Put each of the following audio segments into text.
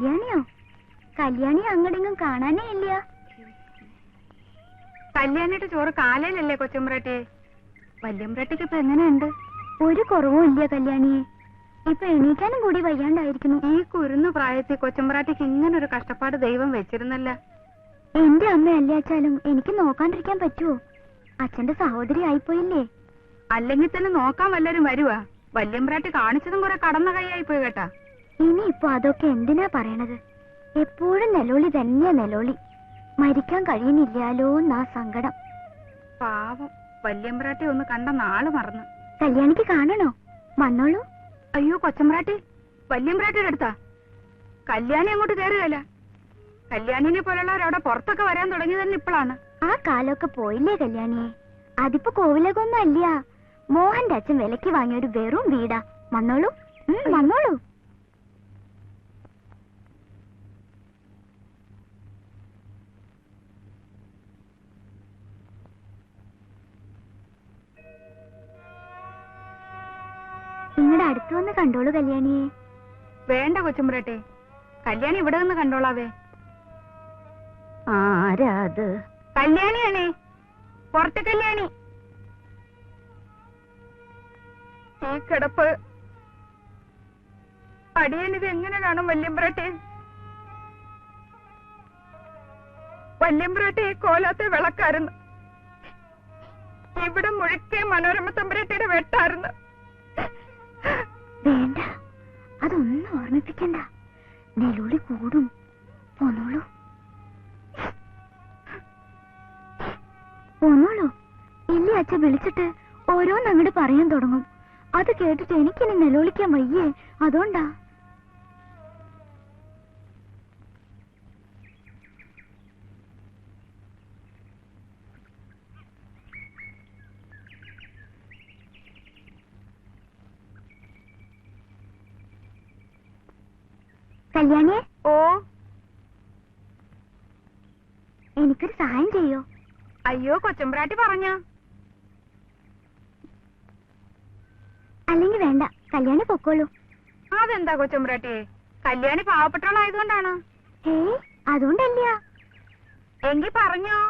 കല്യാണിയോ? കല്യാണി അങ്ങടെങ്ങും കാണാനേ ഇല്ല. കല്യാണിയുടെ ചോറ് കാലയിലല്ലേ കൊച്ചമ്പ്രാട്ടി? വല്യമ്പ്രാട്ടിക്ക് ഇപ്പൊ എങ്ങനെയുണ്ട്? ഒരു കുറവും ഇല്ല കല്യാണിയെ. ഇപ്പൊ എണീക്കാനും കൂടി വയ്യാണ്ടായിരിക്കുന്നു. ഈ കുരുന്നു പ്രായത്തിൽ കൊച്ചമ്പ്രാട്ടിക്ക് ഇങ്ങനൊരു കഷ്ടപ്പാട് ദൈവം വെച്ചിരുന്നല്ല. എന്റെ അമ്മ അല്ലാച്ചാലും എനിക്ക് നോക്കാണ്ടിരിക്കാൻ പറ്റുമോ? അച്ഛന്റെ സഹോദരി ആയിപ്പോയില്ലേ. അല്ലെങ്കിൽ തന്നെ നോക്കാൻ വല്ലവരും വരുവാ. വല്യമ്പ്രാട്ടി കാണിച്ചതും കുറെ കടന്ന കൈയായിപ്പോയി കേട്ടാ. ഇനിയിപ്പൊ അതൊക്കെ എന്തിനാ പറയണത്? എപ്പോഴും നെലോളി തന്നെയാ നെലോളി. മരിക്കാൻ കഴിയുന്നില്ലാലോ എന്നാ സങ്കടം. പാവം വല്യമ്പ്രാട്ടി ഒന്ന് കണ്ട നാള് മറന്നു. കല്യാണിക്ക് കാണണോ? വന്നോളൂ. അയ്യോ കൊച്ചമ്പ്രാട്ടി, വല്യമ്പ്രാട്ടിയുടെ അടുത്താ. കല്യാണി അങ്ങോട്ട് കയറുകയല്ല. കല്യാണിനെ പോലുള്ളവരവിടെ പുറത്തൊക്കെ വരാൻ തുടങ്ങിയത് തന്നെ ഇപ്പോഴാണ്. ആ കാലമൊക്കെ പോയില്ലേ കല്യാണിയെ? അതിപ്പോ കോവിലകൊന്നും അല്ല. മോഹന്റെ അച്ഛൻ വിലക്ക് വാങ്ങിയൊരു വെറും വീടാ. വന്നോളൂ, വന്നോളൂ. നിങ്ങളുടെ അടുത്ത് വന്ന് കണ്ടോളൂ കല്യാണിയെ. വേണ്ട കൊച്ചുമ്പ്രാട്ടി, കല്യാണി ഇവിടെ നിന്ന് കണ്ടോളാവേ. ആരാത്? കല്യാണിയാണേ, പുറത്ത് കല്യാണി. ഈ കിടപ്പ് അടിയനിത് എങ്ങനെ കാണും വല്യമ്പ്രാട്ടി? വല്യമ്പ്രാട്ടി കോലാത്തെ വിളക്കായിരുന്നു. ഇവിടെ മുഴുക്കെ മനോരമ തമ്പുരാട്ടിയുടെ വെട്ടായിരുന്നു. വേണ്ട, അതൊന്നും ഓർമ്മിപ്പിക്കണ്ട. നെലോളി കൂടും. പോന്നോളൂ, പോന്നോളൂ. ഇല്ലേ അച്ഛ വിളിച്ചിട്ട് ഓരോന്നങ്ങട് പറയാൻ തുടങ്ങും. അത് കേട്ടിട്ട് എനിക്കിനി നെലോളിക്കാൻ വയ്യേ, അതുകൊണ്ടാ. കല്യാണിയെ, ഓ എനിക്കൊരു സഹായം ചെയ്യോ? അയ്യോ കൊച്ചമ്പ്രാട്ടി പറഞ്ഞോ? അല്ലെങ്കിൽ വേണ്ട, കല്യാണി പൊക്കോളൂ. അതെന്താ കൊച്ചമ്പ്രാട്ടി? കല്യാണി പാവപ്പെട്ടവളായതുകൊണ്ടാണ്. ഏയ്, അതുകൊണ്ടല്ല. എങ്കി പറഞ്ഞോ,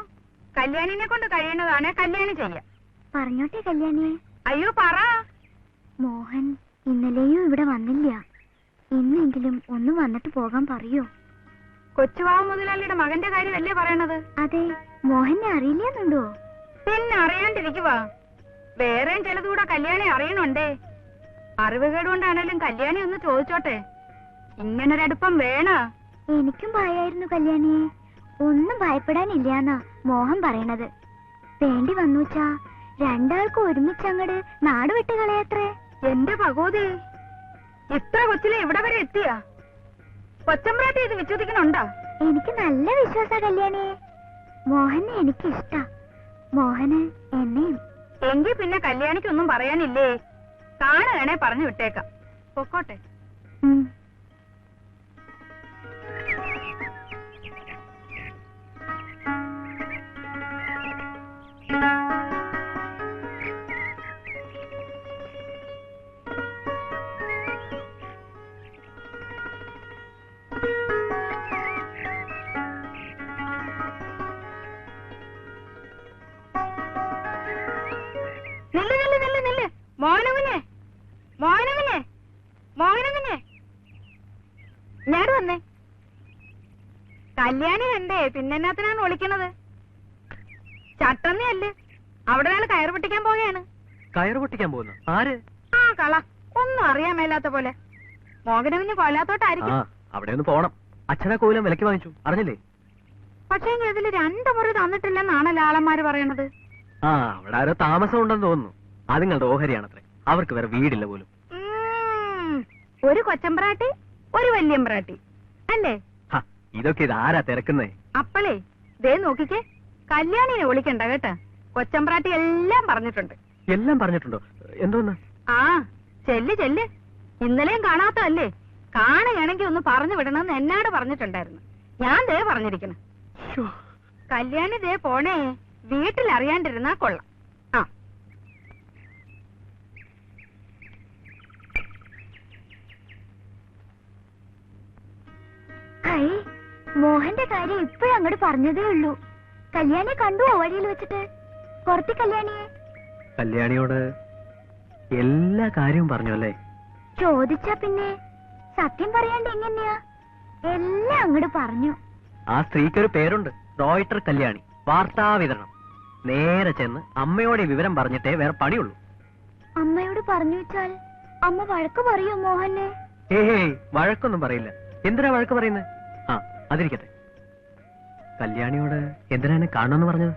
കല്യാണിനെ കൊണ്ട് കഴിയുന്നതാണ് കല്യാണി ചെയ്യാം. പറഞ്ഞോട്ടെ കല്യാണിയെ. അയ്യോ പറ. മോഹൻ ഇന്നലെയും ഇവിടെ വന്നില്ല. ഇന്നെങ്കിലും ഒന്ന് വന്നിട്ട് പോകാൻ പറയോ? കൊച്ചുവാവ് മുതലാളിയുടെ മകന്റെ കാര്യമല്ലേ പറയണത്? അതെ, മോഹനെ അറിയില്ലെന്നുണ്ടോ? പിന്നെ അറിയാണ്ടിരിക്കുവാ. വേറെയും ചിലതുകൂടെ കല്യാണി അറിയണുണ്ടേ. അറിവുകേടുകൊണ്ടാണേലും കല്യാണി ഒന്ന് ചോദിച്ചോട്ടെ. ഇങ്ങനൊരടുപ്പം വേണ. എനിക്കും ഭയായിരുന്നു കല്യാണിയെ. ഒന്നും ഭയപ്പെടാനില്ലാന്നാ മോഹൻ പറയണത്. വേണ്ടി വന്നുച്ചാ രണ്ടാൾക്കും ഒരുമിച്ചങ്ങട് നാട് വിട്ട് കളയത്രേ. എന്റെ ഭഗവതി, ഇത്ര കൊച്ചിലെ ഇവിടെ വരെ എത്തിയാ? കൊച്ചമ്പ്രാട്ടി ഇത് വിശ്വസിക്കണുണ്ടോ? എനിക്ക് നല്ല വിശ്വാസ കല്യാണിയെ. മോഹനെ എനിക്ക് ഇഷ്ടാ, മോഹന് എന്നെയും. എങ്കിൽ പിന്നെ കല്യാണിക്കൊന്നും പറയാനില്ലേ? കാണുകയാണെ പറഞ്ഞു വിട്ടേക്കാം. പൊക്കോട്ടെ. മോഹനകുഞ്ഞെ, മോഹനകുഞ്ഞെ, മോഹനകുഞ്ഞെ, ഞാൻ വന്നേ. കല്യാണി കണ്ടേ, പിന്നെന്നാത്തിനാണ് വിളിക്കണത്? ചട്ടന്നയല്ലേ, അവിടെ ഒരാൾ കയറ് പൊട്ടിക്കാൻ പോവുകയാണ്. കയറ് പൊട്ടിക്കാൻ പോകുന്നു? ആര്? ആ കള, ഒന്നും അറിയാൻ മേലാത്ത പോലെ. മോഹനകുഞ്ഞ് കൊല്ലാത്തോട്ടായിരിക്കും. അവിടെ ഒന്ന് പോണം. അച്ഛനെ കോലം വിലക്ക് വാങ്ങിച്ചു, അറിഞ്ഞില്ലേ? പക്ഷേ ഇതില് 2 മുറി തന്നിട്ടില്ലെന്നാണല്ലോ ആളന്മാര് പറയണത്. അവിടെ ആരോ താമസം ഉണ്ടെന്ന് തോന്നുന്നു. അത് നിങ്ങളുടെ ഓഹരിയാണത്രേ. അവർക്ക് വേറെ വീടില്ല പോലും. ഒരു കൊച്ചമ്പ്രാട്ടി, ഒരു വല്യമ്പ്രാട്ടി അല്ലേ? ഇതൊക്കെ ഇതാരാ തിരക്കുന്നേ? അപ്പളേ ദേ നോക്കിക്കേ, കല്യാണിനെ വിളിക്കണ്ട കേട്ടാ. കൊച്ചമ്പ്രാട്ടി എല്ലാം പറഞ്ഞിട്ടുണ്ട്. എല്ലാം പറഞ്ഞിട്ടുണ്ടോ? എന്തോന്ന്? ചെല്ല് ചെല്ല്. ഇന്നലെയും കാണാത്തല്ലേ? കാണുകയാണെങ്കിൽ ഒന്ന് പറഞ്ഞു വിടണമെന്ന് എന്നോട് പറഞ്ഞിട്ടുണ്ടായിരുന്നു. ഞാൻ ദേ പറഞ്ഞിരിക്കണം. കല്യാണി ദേ പോണേ, വീട്ടിൽ അറിയാണ്ടിരുന്നാ കൊള്ളാം. മോഹന്റെ കാര്യം ഇപ്പോഴും അങ്ങോട്ട് പറഞ്ഞതേ ഉള്ളൂ. കല്യാണിയെ കണ്ടുവോ വഴിയിൽ വെച്ചിട്ട്? പുറത്തെ കല്യാണിയെ കല്യാണിയോട് എല്ലാ കാര്യവും പറഞ്ഞു അല്ലേ? ചോദിച്ചാ പിന്നെ സത്യം പറയാണ്ട് എങ്ങനെയാ? എല്ലാം അങ്ങോട്ട് പറഞ്ഞു. ആ സ്ത്രീക്കൊരു പേരുണ്ട്, ഡോക്ടർ കല്യാണി. വാർത്താ വിതരണം. നേരെ ചെന്ന് അമ്മയോടെ വിവരം പറഞ്ഞിട്ടേ വേറെ പണിയുള്ളൂ. അമ്മയോട് പറഞ്ഞു വെച്ചാൽ അമ്മ വഴക്ക് പറയോ മോഹനെ? ഏയ് വഴക്കൊന്നും പറയില്ല. എന്തിനാ വഴക്ക് പറയുന്നത്? ആ അതിരിക്കട്ടെ. കല്യാണിയോട് എന്തിനാ എന്നെ കാണുമെന്ന് പറഞ്ഞത്?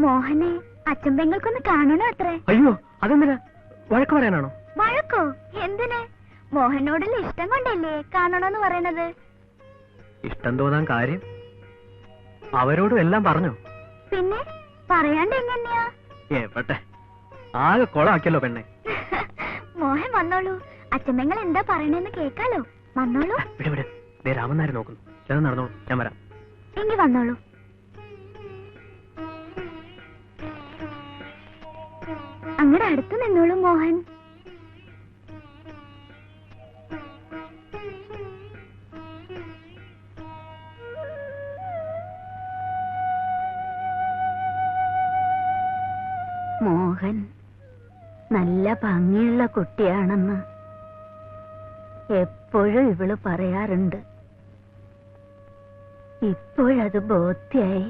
മോഹനെ അച്ഛൻ പെങ്ങൾക്കൊന്ന് കാണണോ അത്രേ. അയ്യോ അതെന്തിനാ? വഴക്ക് പറയാനാണോ? വഴക്കോ? എന്തിന്? മോഹനോടുള്ള ഇഷ്ടം കൊണ്ടല്ലേ കാണണോന്ന് പറയണത്. ഇഷ്ടം തോന്നാൻ കാര്യം? അവരോടും എല്ലാം പറഞ്ഞോ? പിന്നെ പറയാണ്ട് എങ്ങനെയാ? എവട്ടെ, ആകെ കൊളാക്കിയല്ലോ പെണ്ണെ. മോഹൻ വന്നോളൂ, അച്ഛൻ പെങ്ങൾ എന്താ പറയണെന്ന് കേക്കാലോ. വന്നോളൂ. വിട് വിട്, ദേ രാമനാര് നോക്കുന്നു. ചെന്ന് നടന്നോളൂ, ഞാൻ വരാം. എങ്കി വന്നോളൂ. അങ്ങടെ അടുത്ത് നിന്നോളൂ മോഹൻ. മോഹൻ നല്ല ഭംഗിയുള്ള കുട്ടിയാണെന്ന് എപ്പോഴും ഇവള് പറയാറുണ്ട്. ഇപ്പോഴത് ബോധ്യായി.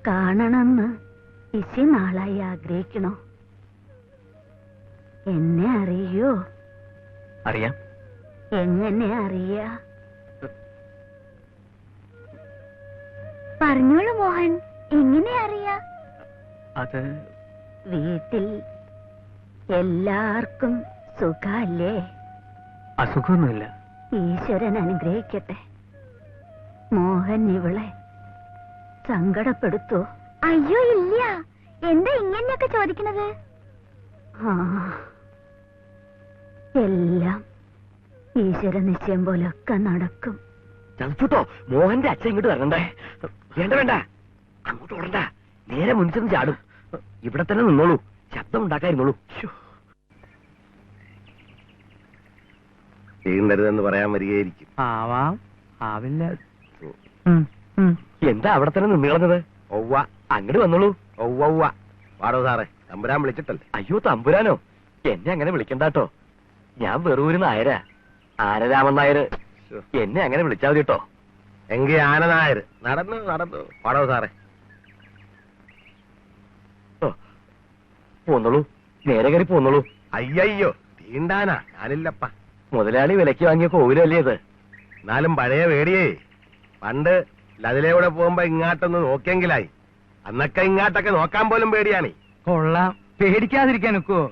കാണണമെന്ന് ഇച്ചി നാളായി ആഗ്രഹിക്കണോ? എന്നെ അറിയോ? അറിയാം. എങ്ങനെ അറിയാ? പറഞ്ഞോളൂ മോഹൻ, എങ്ങനെ അറിയാ? അത് വീട്ടിൽ എല്ലാവർക്കും സുഖല്ലേ? അസുഖമൊന്നുമില്ല. ഈശ്വരൻ അനുഗ്രഹിക്കട്ടെ. മോഹൻ ഇവളെ സങ്കടപ്പെടുത്തോ? അയ്യോ ഇല്ല. എന്താ ഇങ്ങനെയൊക്കെ ചോദിക്കണത്? ആ, എല്ലാം ഈശ്വര നിശ്ചയം പോലൊക്കെ നടക്കും. ചതുട്ടോ, മോഹന്റെ അച്ഛൻ ഇങ്ങോട്ട് വരണ്ടേ? വേണ്ട വേണ്ട, അങ്ങോട്ട് ഓടണ്ട. നേരെ മുൻചെന്ന് ചാടും. ഇവിടെ തന്നെ നിന്നോളൂ, ശബ്ദം ഉണ്ടാക്കായിരുന്നോളൂ. ചെയ്യരുതെന്ന് പറയാൻ വരികയായിരിക്കും. ആവാം, ആവില്ല. എന്താ അവിടെ തന്നെ നിന്ന് കളഞ്ഞത്? ഒവ്വ, അങ്ങോട്ട് വന്നോളൂ. ഒവ്വ. പാടോ സാറേ, തമ്പുരാൻ വിളിച്ചിട്ടല്ലേ? അയ്യോ തമ്പുരാനോ, എന്നെ അങ്ങനെ വിളിക്കണ്ടാട്ടോ. ഞാൻ വെറൂര് നായരാ, ആനരാമൻ നായര്. എന്നെ അങ്ങനെ വിളിച്ചാ മതി കേട്ടോ. എങ്കി ആന നായർ. നടന്നു നടന്നു. പാടോ സാറേ. പോന്നോളൂ, നേരെ കയറി പോന്നോളൂ. അയ്യോ, തീണ്ടാനാ ഞാനില്ലപ്പ. മുതലാളി വിലക്ക് വാങ്ങിയ കോവിലല്ലേ ഇത്? എന്നാലും പഴയ പേടിയേ. പണ്ട് ലതിലൂടെ പോകുമ്പോ ഇങ്ങാട്ടൊന്ന് നോക്കിയെങ്കിലായി. അന്നൊക്കെ ഇങ്ങാട്ടൊക്കെ നോക്കാൻ പോലും പേടിയാണേ. കൊള്ളാം, പേടിക്കാതിരിക്കാൻ ഒക്കുവോ?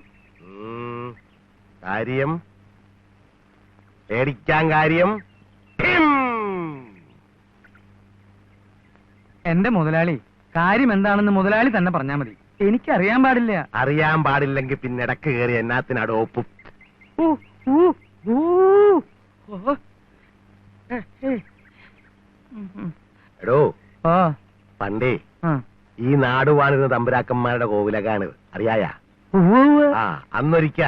കാര്യം പേടിക്കാൻ കാര്യം. എന്റെ മുതലാളി, കാര്യം എന്താണെന്ന് മുതലാളി തന്നെ പറഞ്ഞാ മതി. എനിക്കറിയാൻ പാടില്ല. അറിയാൻ പാടില്ലെങ്കിൽ പിന്നെ ഇടക്ക് കയറി എന്നാത്തിനാട് ഒപ്പും. എടോ, പണ്ടേ ഈ നാട് വാണിരുന്ന തമ്പുരാക്കന്മാരുടെ കോവിലകാണിത് അറിയായ? ആ, അന്നൊരിക്ക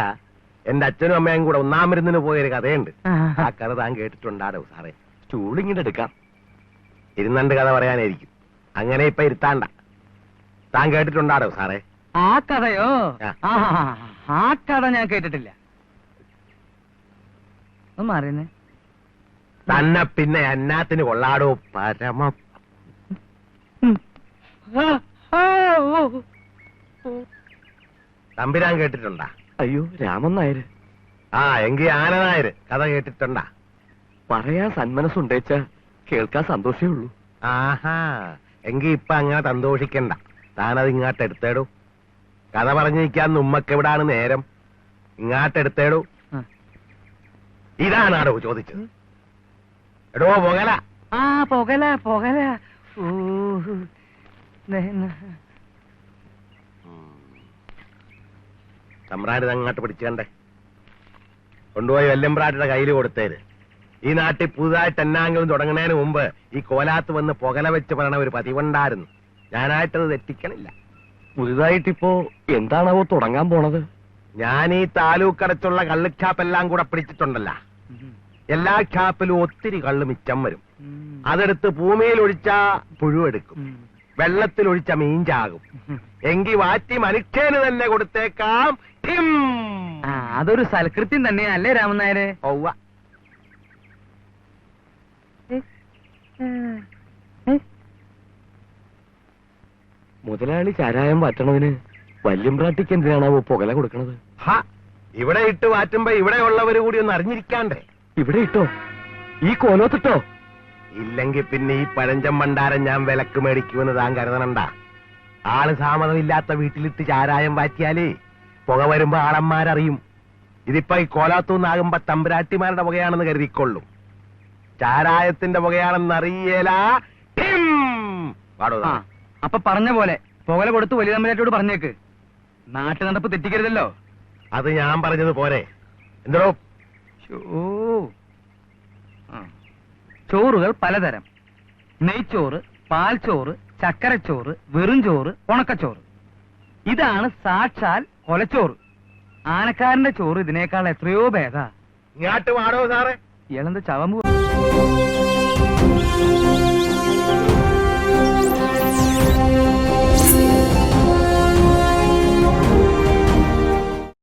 എന്റെ അച്ഛനും അമ്മയും കൂടെ ഒന്നാം മരുന്നിന് പോയൊരു കഥയുണ്ട്. ആ കഥ താൻ കേട്ടിട്ടുണ്ടാടോ സാറേ? ചൂളിങ്ങിട്ട് എടുക്കാം. ഇരുന്നണ്ട് കഥ പറയാനായിരിക്കും. അങ്ങനെ ഇപ്പൊ ഇരുത്താണ്ട. താൻ കേട്ടിട്ടുണ്ടാടോ സാറേ? ആ കഥയോ? ആ. ആ കഥ ഞാൻ കേട്ടിട്ടില്ല. മാറിയുന്നേ തന്നെ പിന്നെ എന്നാത്തിന് കൊള്ളാടോ പരമ. തമ്പുരാൻ കേട്ടിട്ടുണ്ടാ? അയ്യോ രാമൻ നായര്. ആ, എങ്കി ആന നായര് കഥ കേട്ടിട്ടുണ്ടാ? പറയാൻ സന്മനസ്സുണ്ടേച്ച കേൾക്കാൻ സന്തോഷേ ഉള്ളൂ. ആഹാ, എങ്കി ഇപ്പൊ അങ്ങനെ സന്തോഷിക്കണ്ട. താനത് ഇങ്ങാട്ടെടുത്തേടൂ. കഥ പറഞ്ഞിരിക്കാൻ ഉമ്മക്ക് എവിടാണ് നേരം? ഇങ്ങാട്ടെടുത്തേടൂ. ഇതാണാടോ ചോദിച്ചത്. എടോ പോകല. ആ പോകല പോകല. തമ്പ്രാൻ അങ്ങോട്ട് പിടിച്ചു കണ്ടേ. കൊണ്ടുപോയി വല്യമ്പ്രാട്ടിയുടെ കയ്യിൽ കൊടുത്തേര്. ഈ നാട്ടിൽ പുതുതായിട്ട് എന്നാങ്കിലും തുടങ്ങുന്നതിന് മുമ്പ് ഈ കോലാത്ത് വന്ന് പുകല വെച്ച് പറയണ ഒരു പതിവുണ്ടായിരുന്നു. ഞാനായിട്ടത് തെറ്റിക്കണില്ല. പുതുതായിട്ടിപ്പോ എന്താണാവോ തുടങ്ങാൻ പോണത്? ഞാൻ ഈ താലൂക്കടച്ചുള്ള കള്ളുച്ചാപ്പെല്ലാം കൂടെ പിടിച്ചിട്ടുണ്ടല്ല. എല്ലാ ഷാപ്പിലും ഒത്തിരി കള്ള് മിച്ചം വരും. അതെടുത്ത് ഭൂമിയിൽ ഒഴിച്ചാ പുഴുവെടുക്കും, വെള്ളത്തിൽ ഒഴിച്ച മീൻ ചാകും. എങ്കി വാറ്റി മനുഷ്യന് തന്നെ കൊടുത്തേക്കാം. ഠിം. അതൊരു സൽകൃത്യം തന്നെയല്ലേ രാമൻ നായരെ? ഒവ്വ. മുതലാളി ചാരായം വാറ്റണതിന് വല്യമ്പ്രാട്ടിക്ക് എന്തിനാണാവോ പുകല കൊടുക്കണത്? ഹ, ഇവിടെ ഇട്ട് വാറ്റുമ്പോ ഇവിടെ ഉള്ളവര് കൂടി ഒന്ന് അറിഞ്ഞിരിക്കാണ്ടേ? ഇവിടെ ഇട്ടോ? ഈ കോലോത്തിട്ടോ? ഇല്ലെങ്കിൽ പിന്നെ ഈ പഴഞ്ചൻ ഭണ്ഡാരം ഞാൻ വിലക്ക് മേടിക്കുമെന്ന് താൻ കരുതണണ്ട. ആള് സാമതമില്ലാത്ത വീട്ടിലിട്ട് ചാരായം വാറ്റിയാലേ പുക വരുമ്പോ ആളന്മാരറിയും. ഇതിപ്പോ ഈ കോലാത്തൂന്നാകുമ്പോ തമ്പുരാട്ടിമാരുടെ പുകയാണെന്ന് കരുതിക്കൊള്ളും. ചാരായത്തിന്റെ പുകയാണെന്ന് അറിയേലാ. അപ്പൊ പറഞ്ഞ പോലെ പുകല കൊടുത്ത് വലിയ തമ്പുരാട്ടിയോട് പറഞ്ഞേക്ക്. നാട്ടു നടപ്പ് തെറ്റിക്കരുതല്ലോ. അത് ഞാൻ പറഞ്ഞത് പോരെ? എന്തോ ചോറുകൾ പലതരം: നെയ്ച്ചോറ്, പാൽച്ചോറ്, ചക്കരച്ചോറ്, വെറും ചോറ്, ഉണക്കച്ചോറ്. ഇതാണ് സാക്ഷാൽ കൊലച്ചോറ്. ആനക്കാരന്റെ ചോറ് ഇതിനേക്കാൾ എത്രയോ ഭേദാ. ഇങ്ങാട്ട് വാടോ സാറേ. ഇയാളെന്താ ചവമ്പ്